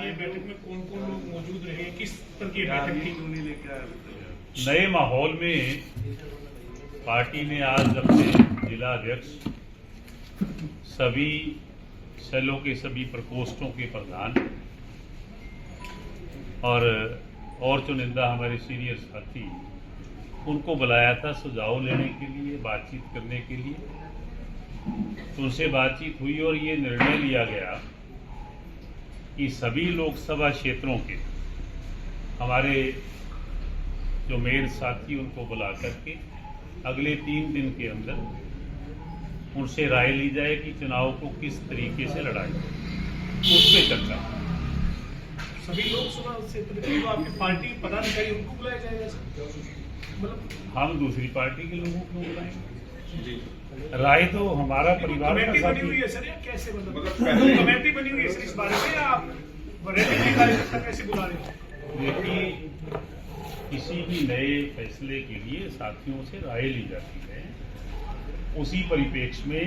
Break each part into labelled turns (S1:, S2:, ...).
S1: ये बैठक में कौन कौन लोग मौजूद रहे, किस तरह की बैठक थी?
S2: नए माहौल में पार्टी ने आज अपने जिला अध्यक्ष, सभी सेलों के सभी प्रकोष्ठों के प्रधान और चुनिंदा हमारे सीनियर साथी, उनको बुलाया था सुझाव लेने के लिए, बातचीत करने के लिए। तो उनसे बातचीत हुई और ये निर्णय लिया गया कि सभी लोकसभा क्षेत्रों के हमारे जो मेयर साथी, उनको बुला करके अगले 3 दिन के अंदर उनसे राय ली जाए कि चुनाव को किस तरीके से लड़ा जाए, उस पर चर्चा।
S1: सभी लोकसभा क्षेत्र के जो आपकी पार्टी पदाधिकारी उनको बुलाया जाएगा मतलब
S2: हम दूसरी पार्टी के लोगों को बुलाएंगे जी। राय तो हमारा परिवार
S1: कमेटी बनी हुई है सर, या कैसे मतलब कमेटी बनी हुई है सर इस बारे में, या आप कार्यकर्ता कैसे बुला रहे हैं?
S2: देखिए, किसी भी नए फैसले के लिए साथियों से राय ली जाती है। उसी परिप्रेक्ष्य में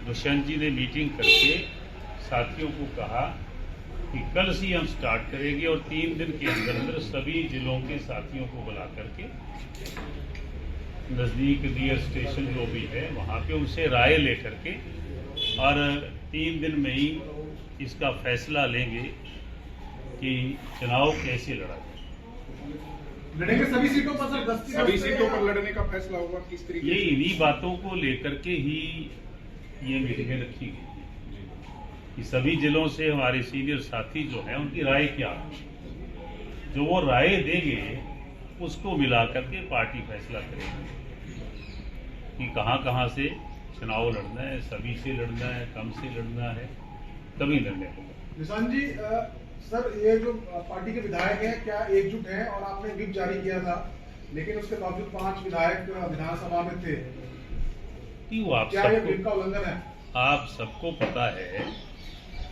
S2: दुष्यंत जी ने मीटिंग करके साथियों को कहा कि कल से हम स्टार्ट करेंगे और 3 दिन के अंदर सभी जिलों के साथियों को बुला करके नज़दीक डियर स्टेशन जो भी है वहाँ पे उनसे राय लेकर के और 3 दिन में ही इसका फैसला लेंगे कि चुनाव कैसे लड़ा जाए।
S3: लड़ेंगे सभी सीटों पर सर,
S4: सभी सीटों पर लड़ने का फैसला होगा किस तरीके
S2: ये इन्हीं बातों को लेकर के ही ये मीटिंगें रखी गई कि सभी जिलों से हमारे सीनियर साथी जो हैं उनकी राय क्या है, जो वो राय देंगे उसको मिला करके पार्टी फैसला करेगी कि कहाँ से चुनाव लड़ना है, सभी से लड़ना है, कम से लड़ना है, तभी निर्णय होगा।
S3: निशांत जी, सर ये जो पार्टी के विधायक हैं क्या एकजुट हैं? और आपने व्हिप जारी किया था, लेकिन उसके बावजूद 5 विधायक विधानसभा में थे, क्या ये व्हिप का उल्लंघन है?
S2: आप सबको पता है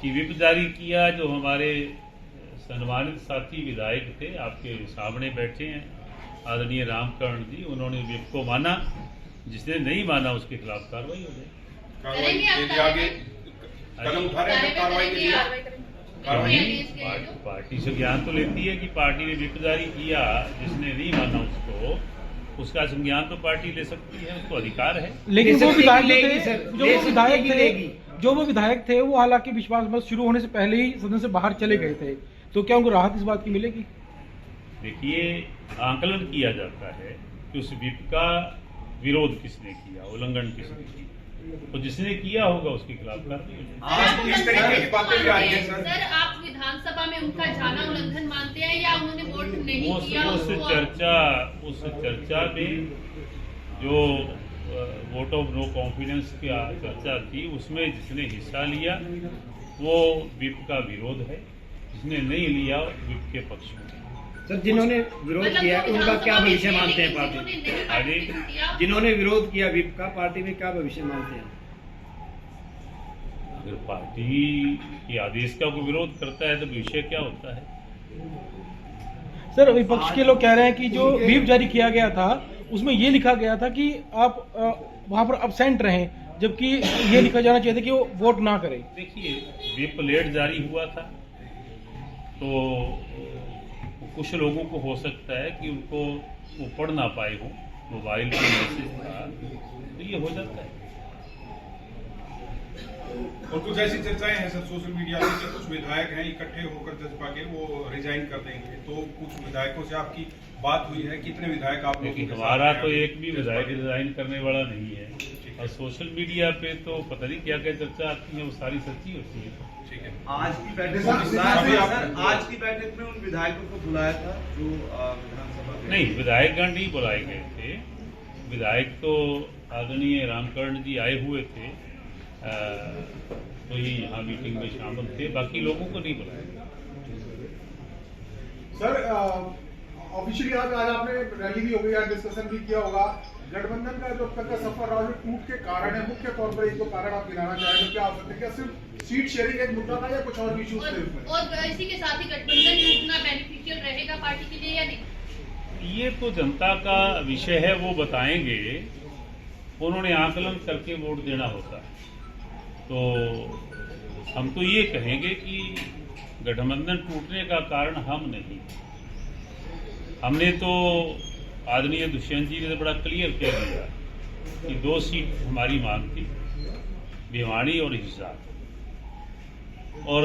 S2: कि व्हिप जारी किया जो हमारे सम्मानित साथी विधायक थे, आपके सामने बैठे हैं आदरणीय रामकरण जी, उन्होंने व्हिप को माना। जिसने नहीं माना उसके खिलाफ कार्रवाई हो जाएगी।
S4: आगे कदम उठा रहे हैं कार्रवाई के लिए।
S2: पार्टी संज्ञान तो लेती है कि पार्टी ने व्हिप जारी किया, जिसने नहीं माना उसका संज्ञान तो पार्टी ले सकती है, उसको अधिकार है।
S5: लेकिन वो विधायक थे वो हालांकि विश्वास मत शुरू होने से पहले ही सदन से बाहर चले गए थे, तो क्या उनको राहत इस बात की मिलेगी?
S2: देखिए, आंकलन किया जाता है कि उस व्हिप का विरोध किसने किया, उल्लंघन किसने किया, तो जिसने किया होगा उसके खिलाफ कार्रवाई।
S4: इस तरीके की बातें भी आ रही है
S6: सर, आप विधानसभा में उनका जाना उल्लंघन मानते हैं या उन्होंने वोट नहीं किया?
S2: उस चर्चा में जो वोट ऑफ नो कॉन्फिडेंस की चर्चा थी, उसमें जिसने हिस्सा लिया वो व्हिप का विरोध है, जिसने नहीं लिया व्हिप के पक्ष में।
S7: सर, जिन्होंने विरोध किया उनका क्या भविष्य मानते हैं पार्टी? जिन्होंने विरोध किया व्हिप का, पार्टी में क्या भविष्य मानते हैं?
S2: अगर पार्टी के आदेश का कोई विरोध करता है तो विषय क्या होता है?
S5: सर, विपक्ष के लोग कह रहे हैं कि जो व्हिप जारी किया गया था उसमें ये लिखा गया था कि आप वहां पर अब्सेंट रहें, जबकि ये लिखा जाना चाहिए था कि वो वोट ना करें।
S2: देखिए, व्हिप लेट जारी हुआ था तो कुछ लोगों को हो सकता है कि उनको वो पढ़ ना पाए हो, मोबाइल पर मैसेज था, तो ये हो जाता है।
S4: और कुछ ऐसी चर्चाएं हैं सर सोशल मीडिया पे कि कुछ विधायक हैं इकट्ठे होकर जज्बा के वो रिजाइन कर देंगे, तो कुछ विधायकों से आपकी बात हुई है? कितने विधायक आप लोगों के साथ?
S2: हमारा तो एक भी विधायक रिजाइन करने वाला नहीं है, और सोशल मीडिया पे तो पता नहीं क्या क्या चर्चा आती है, वो सारी सच्ची होती है।
S4: ठीक है,
S8: आज की बैठक में उन विधायकों को बुलाया था जो विधानसभा में?
S2: नहीं, विधायकगण नहीं बुलाए गए थे। विधायक तो आदरणीय रामकरण जी आए हुए थे, तो ये यहाँ मीटिंग में शामिल थे, बाकी लोगों को नहीं बुलाया गया।
S3: सर, ऑफिशियली आज आपने रैली भी हो गई, आज डिस्कशन भी किया होगा। गठबंधन का जो अब तक का सफर रहा, जो टूट के कारण है, मुख्य तौर पर एक दो कारण आप गिनाना चाहेंगे? क्या हो सकते हैं? क्या सिर्फ सीट शेयरिंग एक मुद्दा था या कुछ और भी इश्यूज थे उसमें?
S6: और इसी के साथ ही गठबंधन टूटना बेनिफिशियल रहेगा पार्टी के लिए या नहीं?
S2: ये तो जनता का विषय है, वो बताएंगे। उन्होंने आकलन करके वोट देना होता है। तो हम तो ये कहेंगे कि गठबंधन टूटने का कारण हम नहीं, हमने तो आदरणीय दुष्यंत जी ने बड़ा क्लियर कह दिया कि 2 सीट हमारी मांग थी, भिवाड़ी और हिसार। और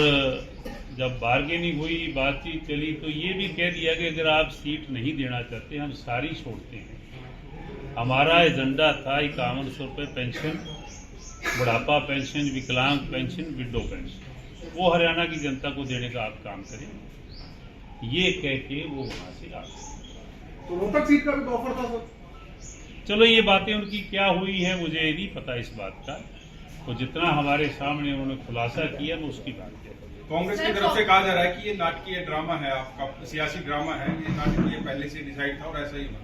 S2: जब बार्गेनिंग हुई, बातचीत चली, तो ये भी कह दिया कि अगर आप सीट नहीं देना चाहते हम सारी छोड़ते हैं। हमारा एजेंडा था 5100 रुपये पेंशन, बुढ़ापा पेंशन, विकलांग पेंशन, विडो पेंशन, वो हरियाणा की जनता को देने का आप काम करें, ये कह के वो वहां से आ गए।
S3: तो रोहतक सीट का भी तो ऑफर था सर।
S2: चलो ये बातें उनकी क्या हुई है मुझे नहीं पता इस बात का, तो जितना हमारे सामने उन्होंने खुलासा किया मैं उसकी बात करूँ।
S4: कांग्रेस की तरफ से कहा जा रहा है कि ये नाटकीय ड्रामा है, आपका सियासी ड्रामा है, ये नाटकीय पहले से डिसाइड था और ऐसा ही हुआ।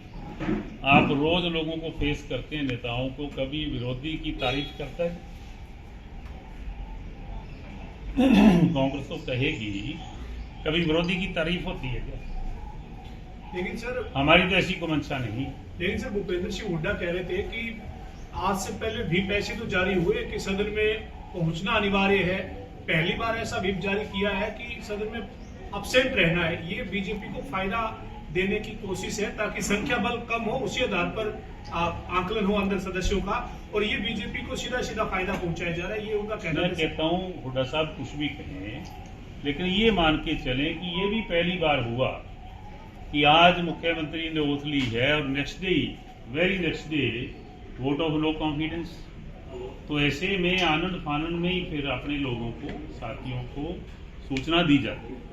S2: आप रोज लोगों को फेस करते हैं, नेताओं को, कभी विरोधी की तारीफ करता है? कांग्रेस तो कहेगी, कभी विरोधी की तारीफ होती है क्या?
S1: लेकिन सर
S2: हमारी तो ऐसी कोई मंशा नहीं।
S1: लेकिन सर भूपेंद्र सिंह हुड्डा कह रहे थे कि आज से पहले व्हिप ऐसे तो जारी हुए कि सदन में पहुंचना अनिवार्य है, पहली बार ऐसा व्हिप जारी किया है कि सदन में अब्सेंट रहना है। ये बीजेपी को फायदा देने की कोशिश है ताकि संख्या बल कम हो, उसी आधार पर आकलन हो अंदर सदस्यों का, और ये बीजेपी को सीधा सीधा फायदा पहुंचाया जा रहा है, ये उनका कहना है।
S2: मैं कहता हूँ हुड्डा साहब कुछ भी कहें, लेकिन ये मान के चलें कि ये भी पहली बार हुआ कि आज मुख्यमंत्री ने ओथ ली है और next day, very next day, vote of no confidence. तो ऐसे में आनंद फानंद में ही फिर अपने लोगों को, साथियों को सूचना दी जाती है।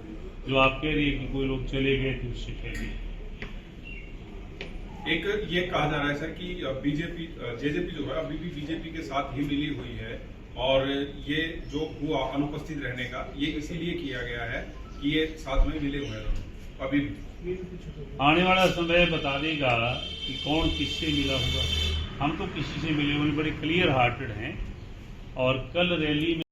S2: जो आप कह रही है कि कोई लोग चले गए थे उससे पहले।
S4: एक ये कहा जा रहा है सर कि बीजेपी, जेजेपी जो है अभी भी बीजेपी के साथ ही मिली हुई है, और ये जो हुआ अनुपस्थित रहने का, ये इसीलिए किया गया है कि ये साथ में मिले हुए हैं अभी भी।
S2: आने वाला समय बता देगा कि कौन किससे मिला होगा। हम तो किसी से मिले हुए बड़े क्लियर हार्टेड हैं, और कल रैली में